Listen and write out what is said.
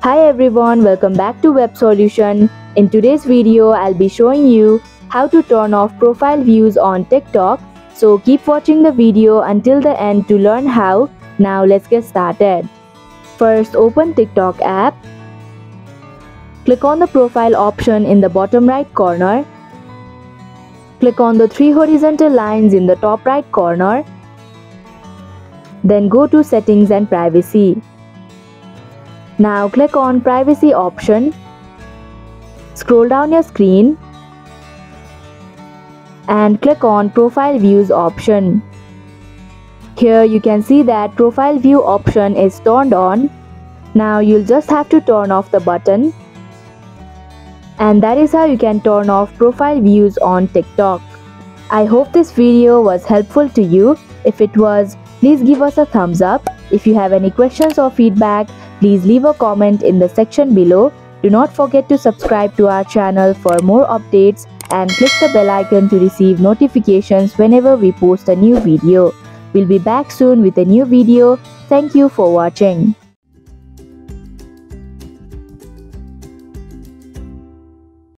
Hi everyone, welcome back to Web Solution. In today's video, I'll be showing you how to turn off profile views on TikTok. So keep watching the video until the end to learn how. Now let's get started. First, open TikTok app. Click on the profile option in the bottom right corner. Click on the three horizontal lines in the top right corner. Then go to Settings and Privacy. Now click on Privacy option. Scroll down your screen and click on Profile Views option. Here you can see that Profile View option is turned on. Now you'll just have to turn off the button. And that is how you can turn off profile views on TikTok. I hope this video was helpful to you. If it was, please give us a thumbs up. If you have any questions or feedback, please leave a comment in the section below. Do not forget to subscribe to our channel for more updates and click the bell icon to receive notifications whenever we post a new video. We'll be back soon with a new video. Thank you for watching.